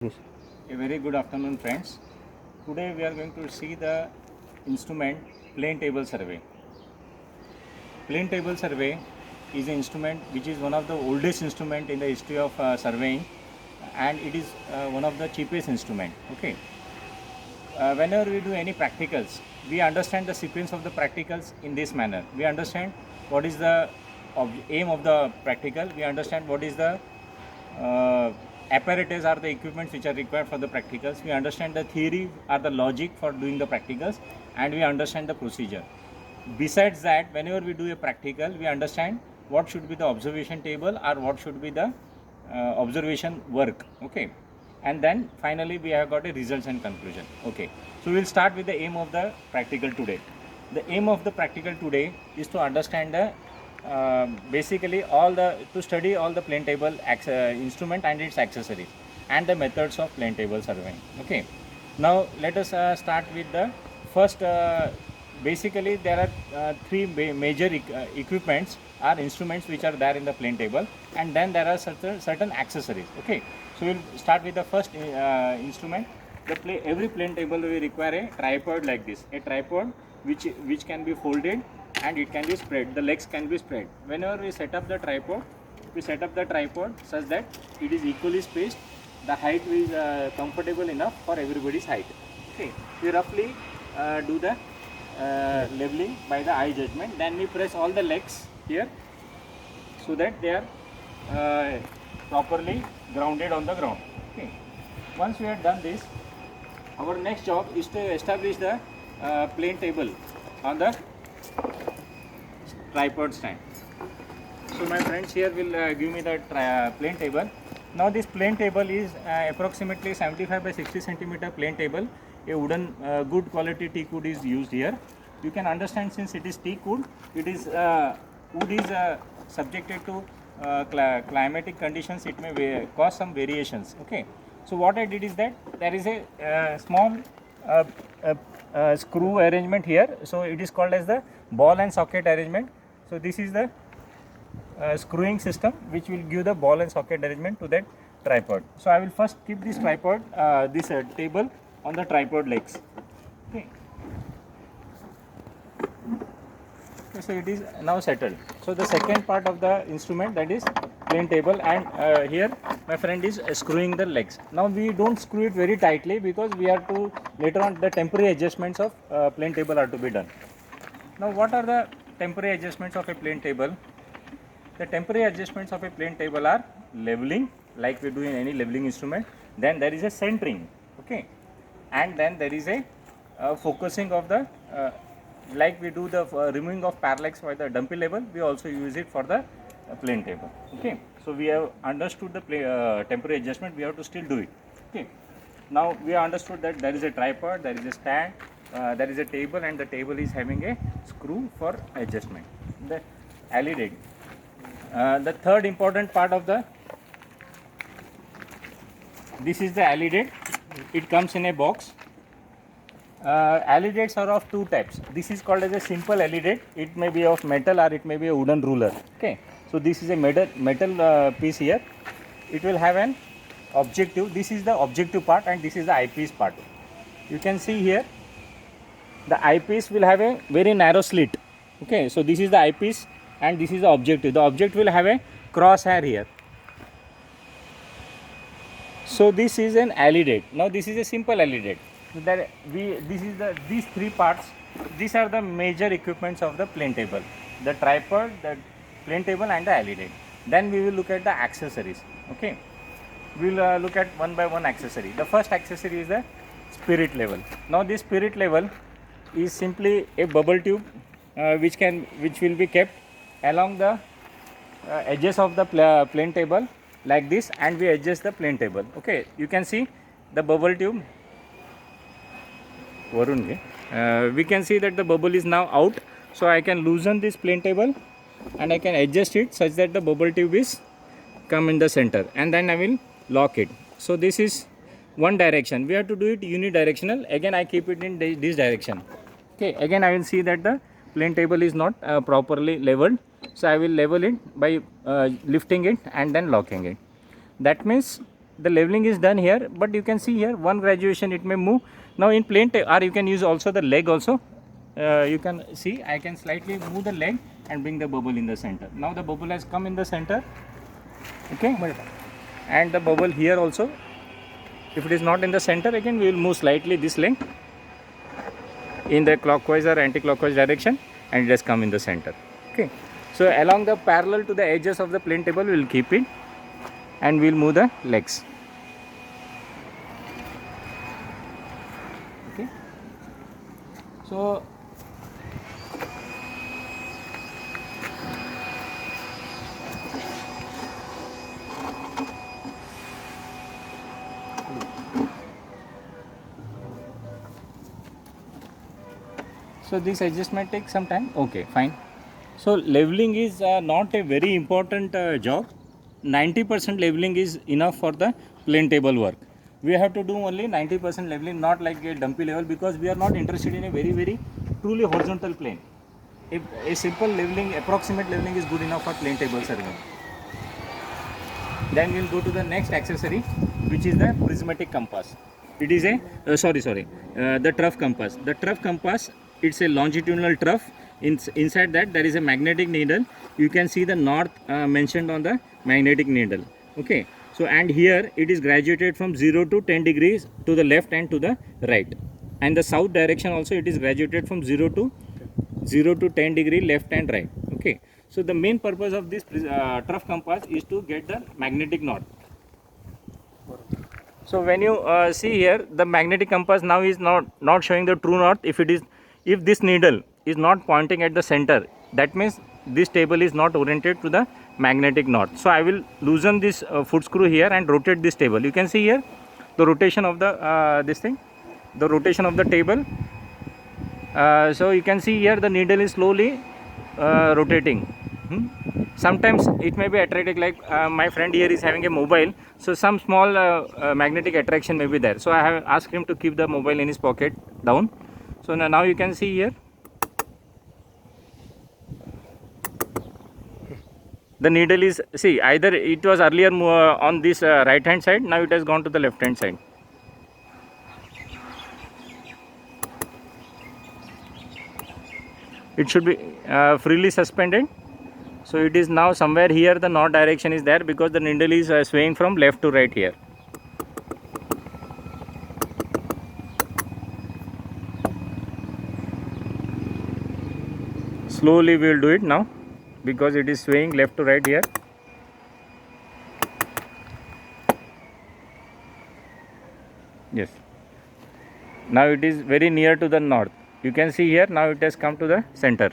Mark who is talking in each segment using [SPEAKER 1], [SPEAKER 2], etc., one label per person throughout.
[SPEAKER 1] Yes.
[SPEAKER 2] A very good afternoon, friends. Today we are going to see the instrument plane table survey. Plane table survey is an instrument which is one of the oldest instrument in the history of surveying, and it is one of the cheapest instrument. Okay. Whenever we do any practicals, we understand the sequence of the practicals in this manner. We understand what is the aim of the practical. We understand what is the uh, apparatus are the equipments which are required for the practicals. We understand the theory or the logic for doing the practicals, and we understand the procedure. Besides that, whenever we do a practical, we understand what should be the observation table or what should be the observation work. Okay, and then finally we have got a results and conclusion. Okay, so we'll start with the aim of the practical today. The aim of the practical today is to understand the basically all the to study all the plane table instrument and its accessories and the methods of plane table surveying. Okay, now let us start with the first. Basically, there are three major equipments or instruments which are there in the plane table, and then there are certain accessories. Okay, so we'll start with the first instrument. Every plane table will require a tripod like this, a tripod which can be folded and it can be spread. The legs can be spread. Whenever we set up the tripod, we set up the tripod such that it is equally spaced. The height is comfortable enough for everybody's height. Okay, we roughly do the leveling by the eye judgment. Then we press all the legs here so that they are properly grounded on the ground. Okay. Once we have done this, our next job is to establish the plane table on the tripod stand. So my friends here will give me the plane table. Now this plane table is approximately 75 by 60 centimeter plane table. A wooden good quality teak wood is used here. You can understand, since it is teak wood, it is wood is subjected to climatic conditions. It may cause some variations. Okay. So what I did is that there is a small screw arrangement here. So it is called as the ball and socket arrangement. So this is the screwing system which will give the ball and socket arrangement to that tripod. So I will first keep this tripod, this table on the tripod legs. Okay. Okay, so it is now settled. So the second part of the instrument, that is plane table, and here my friend is screwing the legs. Now we don't screw it very tightly because we are to later on the temporary adjustments of plane table are to be done. Now what are the temporary adjustments of a plane table? The temporary adjustments of a plane table are leveling, like we do in any leveling instrument. Then there is a centering, okay, and then there is a focusing of the like we do the removing of parallax by the dumpy level. We also use it for the plane table. Okay, so we have understood the temporary adjustment. We have to still do it. Okay, now we have understood that there is a tripod, there is a stand, there is a table, and the table is having a screw for adjustment. The alley lid. The third important part of the this is the alley lid. It comes in a box. Alley lids are of two types. This is called as a simple alley lid. It may be of metal or it may be a wooden ruler. Okay, so this is a metal piece here. It will have an objective. This is the objective part and this is the eyepiece part. You can see here the eyepiece will have a very narrow slit. Okay, so this is the eyepiece and this is the objective. The object will have a crosshair here. So this is an alley lid. Now this is a simple alley lid. So that these three parts, these are the major equipments of the plane table: the tripod, the plane table, and the alley lid. Then we will look at the accessories. Okay, we will look at one by one accessory. The first accessory is the spirit level. Now this spirit level is simply a bubble tube which will be kept along the edges of the plane table like this, and we adjust the plane table. Okay, you can see the bubble tube. We can see that the bubble is now out, so I can loosen this plane table and I can adjust it such that the bubble tube is come in the center, and then I will lock it. So this is one direction. We have to do it unidirectional. Again I keep it in this direction. Okay, again I will see that the plane table is not properly leveled, so I will level it by lifting it and then locking it. That means the leveling is done here, but you can see here one graduation it may move. Now in plane or you can use also the leg also. You can see I can slightly move the leg and bring the bubble in the center. Now the bubble has come in the center, okay, and the bubble here also, if it is not in the center, again we will move slightly this length in the clockwise or anti-clockwise direction, and it has come in the center. Okay, so along the parallel to the edges of the plane table we will keep it, and we will move the legs. Okay, so this adjustment takes some time. Okay, fine. So leveling is not a very important job. 90% leveling is enough for the plane table work. We have to do only 90% leveling, not like a dumpy level, because we are not interested in a very truly horizontal plane. If a simple leveling, approximate leveling is good enough for plane table survey. Then we will go to the next accessory, which is the prismatic compass. It is a the trough compass. The trough compass, it's a longitudinal trough. Inside that there is a magnetic needle. You can see the north mentioned on the magnetic needle. Okay, so and here it is graduated from 0 to 10 degrees to the left and to the right, and the south direction also it is graduated from 0 to 10 degree left and right. Okay, so the main purpose of this trough compass is to get the magnetic north. So when you see here, the magnetic compass now is not showing the true north. If this needle is not pointing at the center, that means this table is not oriented to the magnetic north. So I will loosen this foot screw here and rotate this table. You can see here the rotation of the the rotation of the table. So you can see here the needle is slowly rotating. Sometimes it may be attracted, like my friend here is having a mobile, so some small magnetic attraction may be there. So I have asked him to keep the mobile in his pocket down. So now you can see here the needle is, see, either it was earlier on this right hand side, now it has gone to the left hand side. It should be freely suspended. So it is now somewhere here the north direction is there, because the needle is swaying from left to right here. Slowly we will do it now, because it is swaying left to right here. Yes, now it is very near to the north. You can see here now it has come to the center.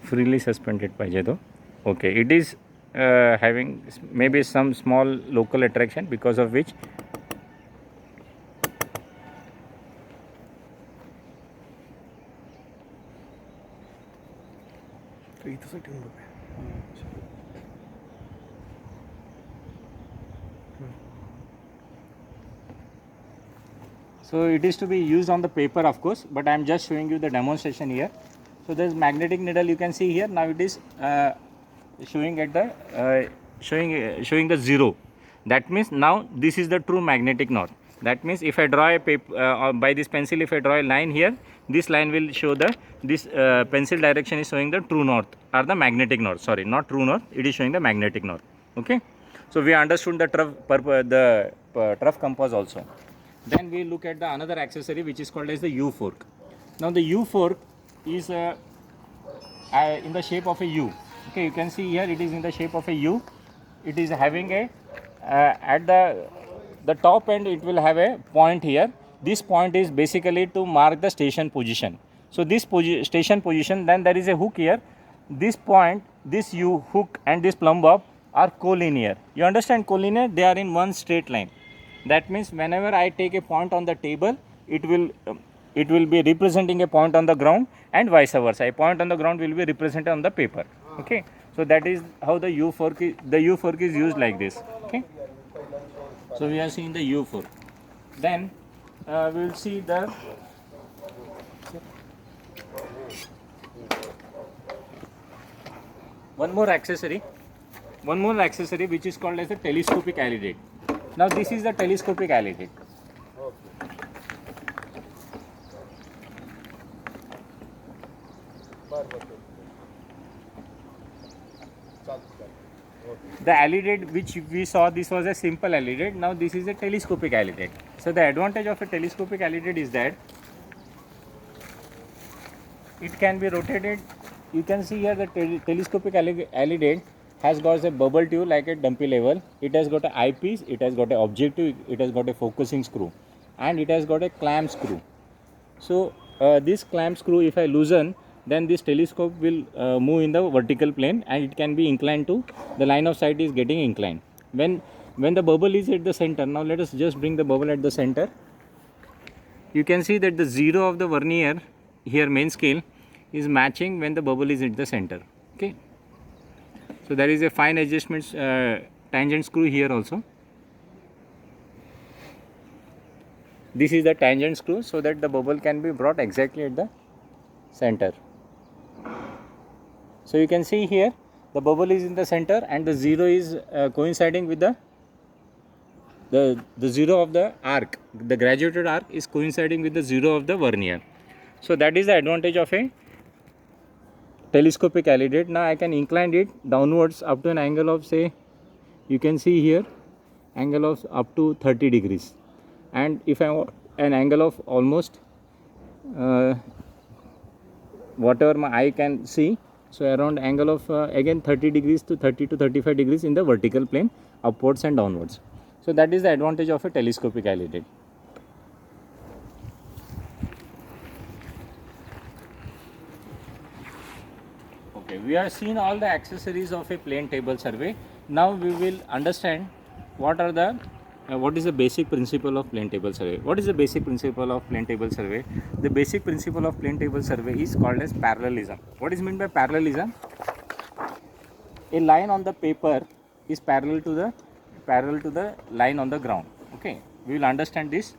[SPEAKER 2] Freely suspended पाहिजे तो. Okay, it is having maybe some small local attraction, because of which so it is to be used on the paper, of course, but I am just showing you the demonstration here. So there is magnetic needle, you can see here. Now it is showing at the showing the 0. That means now this is the true magnetic north. That means if I draw a paper by this pencil, if I draw a line here, this line will show this pencil direction is showing the true north or the magnetic north. Sorry, not true north, it is showing the magnetic north. Okay, so we understood the trough compass also. Then we look at the another accessory, which is called as the U fork. Now the U fork is in the shape of a U. Okay, you can see here it is in the shape of a U. It is having a at the top end it will have a point here. This point is basically to mark the station position. So this station position, then there is a hook here. This point, this U hook and this plumb bob are collinear. You understand collinear? They are in one straight line. That means whenever I take a point on the table, it will be representing a point on the ground, and vice versa. A point on the ground will be represented on the paper. Okay, so that is how the U fork is used like this. Okay, so we are seeing the U fork. Then we will see the one more accessory which is called as the telescopic alidate. Now this is the telescopic alidate. The alidate which we saw, this was a simple alidate. Now this is a telescopic alidate. So the advantage of a telescopic alidate is that it can be rotated. You can see here the telescopic alidate has got a bubble tube like a dumpy level. It has got an eyepiece, it has got an objective, it has got a focusing screw, and it has got a clamp screw. So this clamp screw, if I loosen, then this telescope will move in the vertical plane, and it can be inclined to the line of sight is getting inclined. When the bubble is at the center, now let us just bring the bubble at the center. You can see that the zero of the vernier here, main scale, is matching when the bubble is at the center. Okay. So there is a fine adjustment tangent screw here also. This is the tangent screw, so that the bubble can be brought exactly at the center. So you can see here the bubble is in the center, and the zero is coinciding with the zero of the arc. The graduated arc is coinciding with the zero of the vernier. So that is the advantage of a telescopic alidate. Now I can incline it downwards up to an angle of, say, you can see here, angle of up to 30 degrees. And if I want an angle of almost whatever my eye can see, so around angle of again 30 degrees to 30 to 35 degrees in the vertical plane, upwards and downwards. So that is the advantage of a telescopic alidate. Okay, we have seen all the accessories of a plane table survey. Now we will understand what are the what is the basic principle of plane table survey. What is the basic principle of plane table survey? The basic principle of plane table survey is called as parallelism. What is meant by parallelism? A line on the paper is parallel to the line on the ground. Okay, we will understand this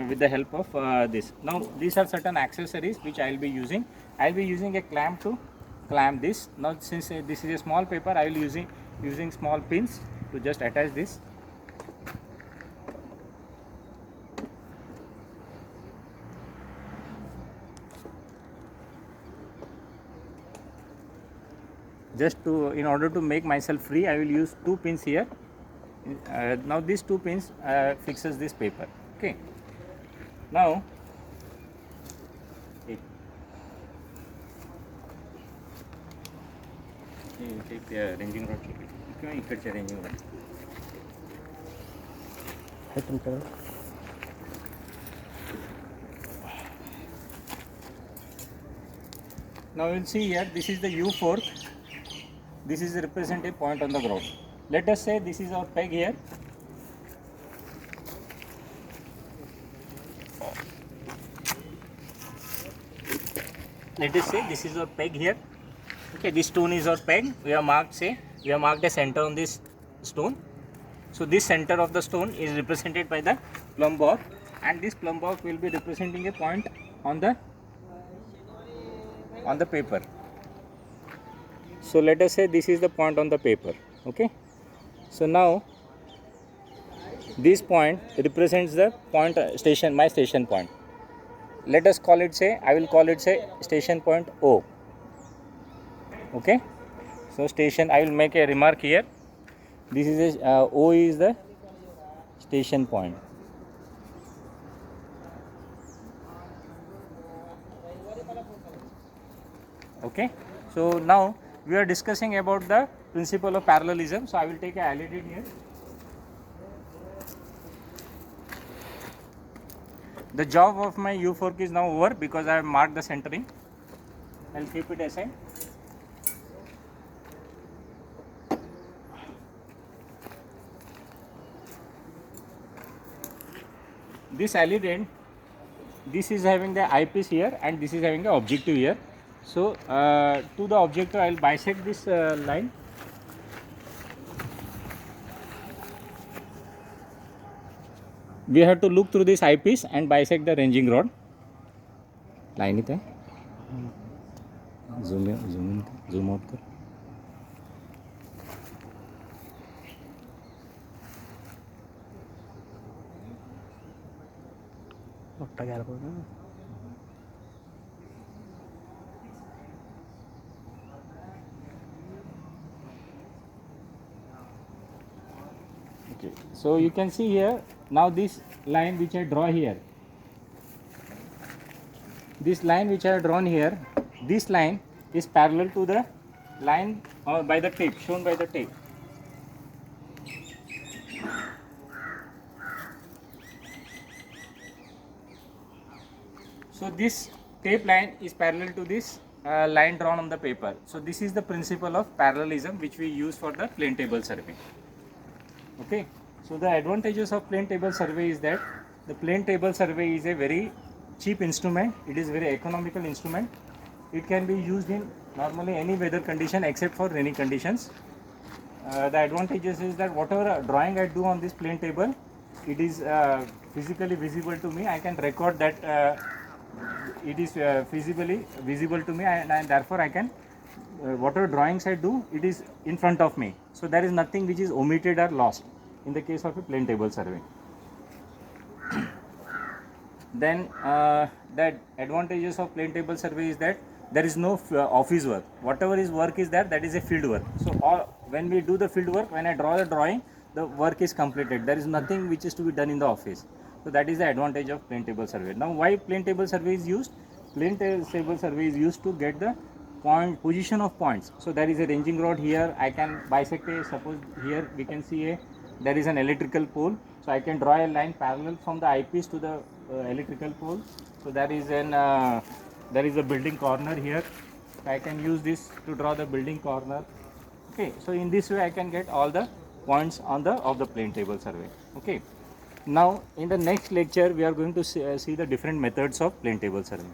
[SPEAKER 2] with the help of this. Now these are certain accessories which I will be using. I will be using a clamp to clamp this. Now since this is a small paper, I will be using small pins to just attach this. Just to, in order to make myself free, I will use two pins here. Now these two pins fixes this paper. Okay. Now take the ranging rod. Ranging rod. Now you will see here, this is the U fork. This is the representative point on the ground. Let us say this is our peg here. Let us say this is our peg here. Okay, this stone is our peg. We have marked, a center on this stone. So this center of the stone is represented by the plumb bob, and this plumb bob will be representing a point on the paper. So let us say this is the point on the paper. Okay. So now this point represents the point station, my station point. Let us call it, I will call it station point O. Okay. So station, I will make a remark here. This is O is the station point. Okay. So now we are discussing about the principle of parallelism. So I will take a alidate here. The job of my U fork is now over because I have marked the centering. I will keep it aside. This alidate, this is having the eyepiece here, and this is having the objective here. So to the objective, I will bisect this line. we have to look through this eyepiece and bisect the ranging rod. Line it है. Zoom out कर. Okay, so you can see here now this line which I draw here, this line which I have drawn here, this line is parallel to the line by the tape, shown by the tape. So this tape line is parallel to this line drawn on the paper. So this is the principle of parallelism which we use for the plane table survey. Okay, so the advantages of plane table survey is that the plane table survey is a very cheap instrument. It is very economical instrument. It can be used in normally any weather condition except for rainy conditions. The advantages is that whatever drawing I do on this plane table, it is physically visible to me. I can record that it is physically visible to me, and therefore I can whatever drawings I do, it is in front of me. So there is nothing which is omitted or lost in the case of a plane table survey. Then the advantages of plane table survey is that there is no office work. Whatever is work is there, that is a field work. So when we do the field work, when I draw the drawing, the work is completed. There is nothing which is to be done in the office. So that is the advantage of plane table survey. Now why plane table survey is used? Plane table survey is used to get the position of points. So there is a ranging rod here. I can bisect a, suppose here we can see there is an electrical pole. So I can draw a line parallel from the eyepiece to the electrical pole. So there is a building corner here. I can use this to draw the building corner. Okay, so in this way I can get all the points on the plane table survey. Okay. Now in the next lecture we are going to see the different methods of plane table survey.